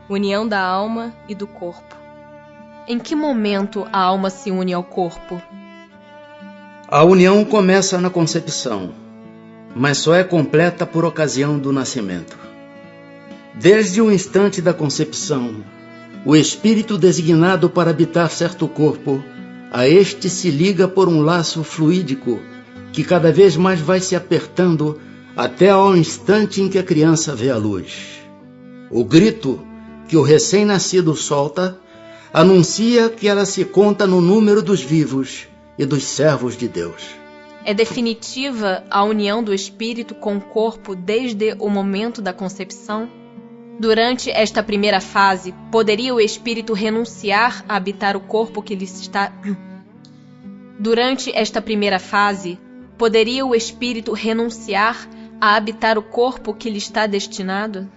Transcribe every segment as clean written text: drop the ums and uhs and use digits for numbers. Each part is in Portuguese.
União da alma e do corpo. Em que momento a alma se une ao corpo? A união começa na concepção, mas só é completa por ocasião do nascimento. Desde o instante da concepção, o espírito designado para habitar certo corpo, a este se liga por um laço fluídico que cada vez mais vai se apertando até ao instante em que a criança vê a luz. O grito que o recém-nascido solta anuncia que ela se conta no número dos vivos e dos servos de Deus. É definitiva a união do espírito com o corpo desde o momento da concepção? Durante esta primeira fase, poderia o espírito renunciar a habitar o corpo que lhe está... Durante esta primeira fase, poderia o espírito renunciar a habitar o corpo que lhe está destinado?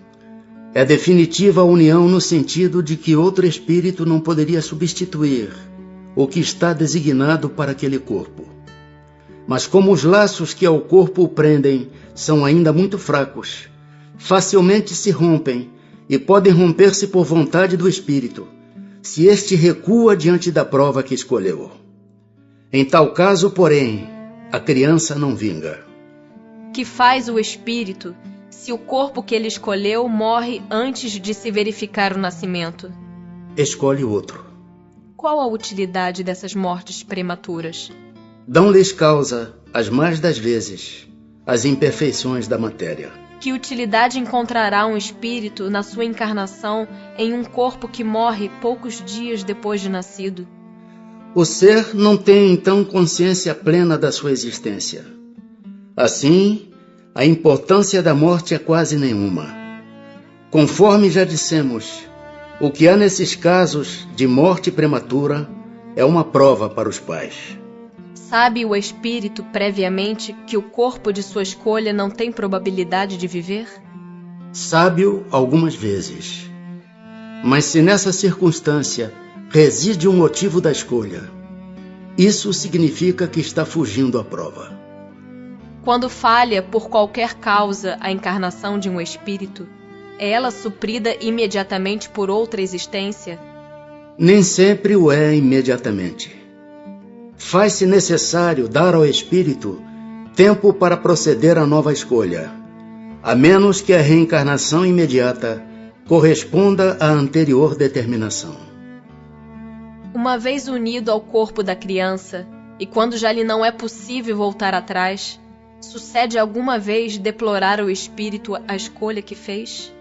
É definitiva a união no sentido de que outro espírito não poderia substituir o que está designado para aquele corpo. Mas como os laços que ao corpo o prendem são ainda muito fracos, facilmente se rompem e podem romper-se por vontade do espírito, se este recua diante da prova que escolheu. Em tal caso, porém, a criança não vinga. Que faz o espírito se o corpo que ele escolheu morre antes de se verificar o nascimento? Escolhe outro. Qual a utilidade dessas mortes prematuras? Dão-lhes causa, as mais das vezes, as imperfeições da matéria. Que utilidade encontrará um espírito na sua encarnação em um corpo que morre poucos dias depois de nascido? O ser não tem então consciência plena da sua existência. Assim, a importância da morte é quase nenhuma. Conforme já dissemos, o que há nesses casos de morte prematura é uma prova para os pais. Sabe o espírito previamente que o corpo de sua escolha não tem probabilidade de viver? Sabe-o algumas vezes. Mas se nessa circunstância reside o motivo da escolha, isso significa que está fugindo à prova. Quando falha por qualquer causa a encarnação de um espírito, é ela suprida imediatamente por outra existência? Nem sempre o é imediatamente. Faz-se necessário dar ao espírito tempo para proceder à nova escolha, a menos que a reencarnação imediata corresponda à anterior determinação. Uma vez unido ao corpo da criança, e quando já lhe não é possível voltar atrás, sucede alguma vez deplorar o espírito a escolha que fez?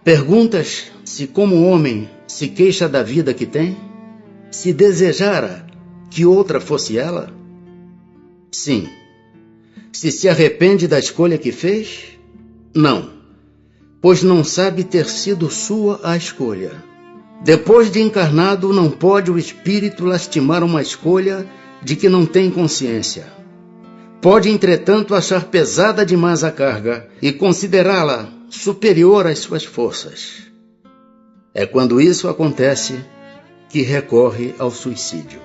Perguntas se como homem se queixa da vida que tem? Se desejara que outra fosse ela? Sim. Se arrepende da escolha que fez? Não, pois não sabe ter sido sua a escolha. Depois de encarnado, não pode o espírito lastimar uma escolha de que não tem consciência. Pode, entretanto, achar pesada demais a carga e considerá-la superior às suas forças. É quando isso acontece que recorre ao suicídio.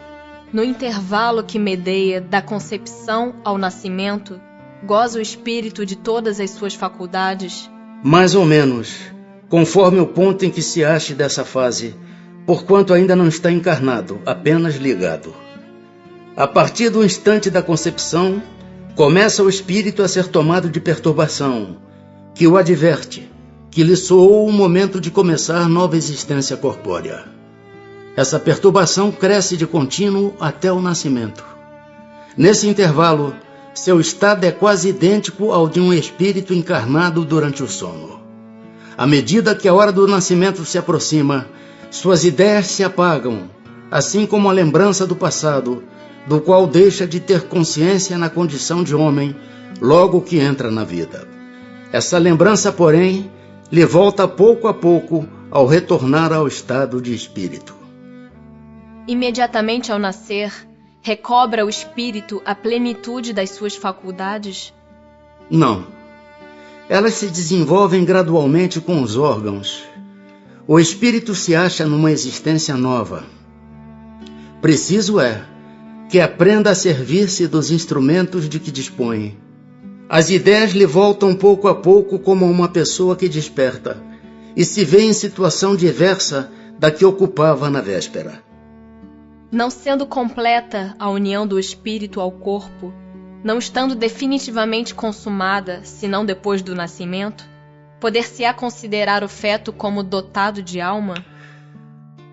No intervalo que medeia da concepção ao nascimento, goza o espírito de todas as suas faculdades? Mais ou menos, conforme o ponto em que se ache dessa fase, porquanto ainda não está encarnado, apenas ligado. A partir do instante da concepção, começa o espírito a ser tomado de perturbação, que o adverte, que lhe soou o momento de começar nova existência corpórea. Essa perturbação cresce de contínuo até o nascimento. Nesse intervalo, seu estado é quase idêntico ao de um espírito encarnado durante o sono. À medida que a hora do nascimento se aproxima, suas ideias se apagam, assim como a lembrança do passado, do qual deixa de ter consciência na condição de homem logo que entra na vida. Essa lembrança, porém, lhe volta pouco a pouco ao retornar ao estado de espírito. Imediatamente ao nascer, recobra o espírito a plenitude das suas faculdades? Não. Elas se desenvolvem gradualmente com os órgãos. O espírito se acha numa existência nova. Preciso é que aprenda a servir-se dos instrumentos de que dispõe. As ideias lhe voltam pouco a pouco como uma pessoa que desperta e se vê em situação diversa da que ocupava na véspera. Não sendo completa a união do espírito ao corpo, não estando definitivamente consumada, senão depois do nascimento, poder-se-á considerar o feto como dotado de alma?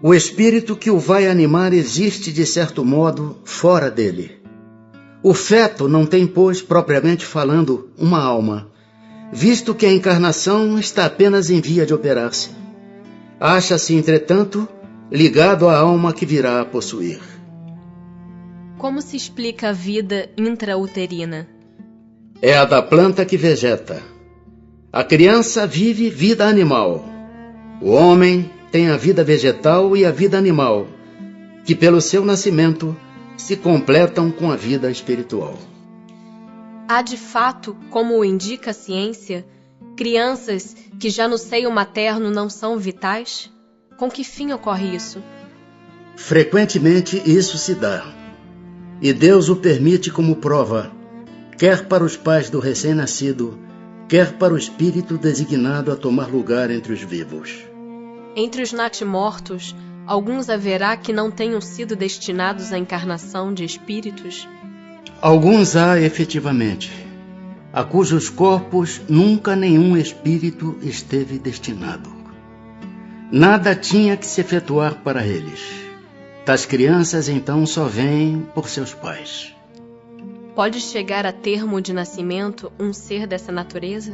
O espírito que o vai animar existe, de certo modo, fora dele. O feto não tem, pois, propriamente falando, uma alma, visto que a encarnação está apenas em via de operar-se. Acha-se, entretanto, ligado à alma que virá a possuir. Como se explica a vida intrauterina? É a da planta que vegeta. A criança vive vida animal. O homem tem a vida vegetal e a vida animal, que pelo seu nascimento se completam com a vida espiritual. Há de fato, como o indica a ciência, crianças que já no seio materno não são vitais? Com que fim ocorre isso? Frequentemente isso se dá, e Deus o permite como prova, quer para os pais do recém-nascido, quer para o espírito designado a tomar lugar entre os vivos. Entre os natimortos, alguns haverá que não tenham sido destinados à encarnação de espíritos? Alguns há, efetivamente, a cujos corpos nunca nenhum espírito esteve destinado. Nada tinha que se efetuar para eles. Tais crianças, então, só vêm por seus pais. Pode chegar a termo de nascimento um ser dessa natureza?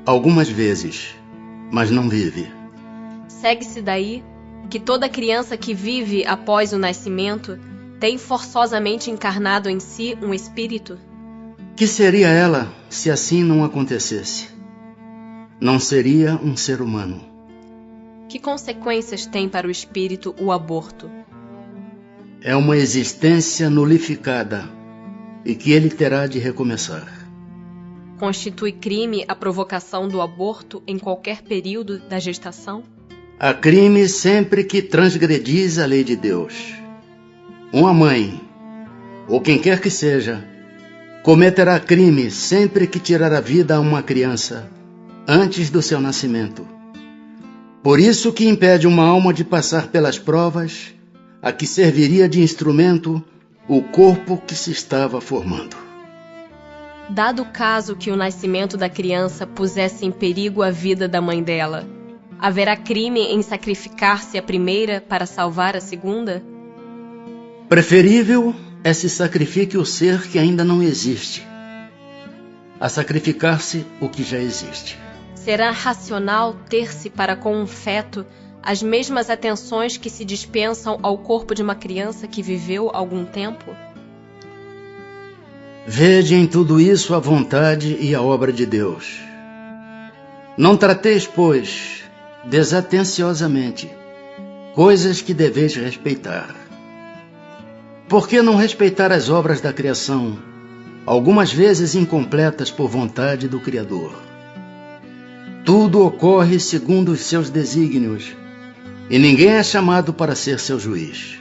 Algumas vezes, mas não vive. Segue-se daí que toda criança que vive após o nascimento tem forçosamente encarnado em si um espírito? Que seria ela se assim não acontecesse? Não seria um ser humano. Que consequências tem para o espírito o aborto? É uma existência nulificada e que ele terá de recomeçar. Constitui crime a provocação do aborto em qualquer período da gestação? Há crime sempre que transgredis a lei de Deus. Uma mãe, ou quem quer que seja, cometerá crime sempre que tirar a vida a uma criança antes do seu nascimento. Por isso que impede uma alma de passar pelas provas a que serviria de instrumento o corpo que se estava formando. Dado o caso que o nascimento da criança pusesse em perigo a vida da mãe dela, haverá crime em sacrificar-se a primeira para salvar a segunda? Preferível é se sacrifique o ser que ainda não existe, a sacrificar-se o que já existe. Será racional ter-se para com um feto as mesmas atenções que se dispensam ao corpo de uma criança que viveu algum tempo? Vede em tudo isso a vontade e a obra de Deus. Não trateis, pois, desatenciosamente coisas que deveis respeitar. Por que não respeitar as obras da criação, algumas vezes incompletas por vontade do Criador? Tudo ocorre segundo os seus desígnios, e ninguém é chamado para ser seu juiz.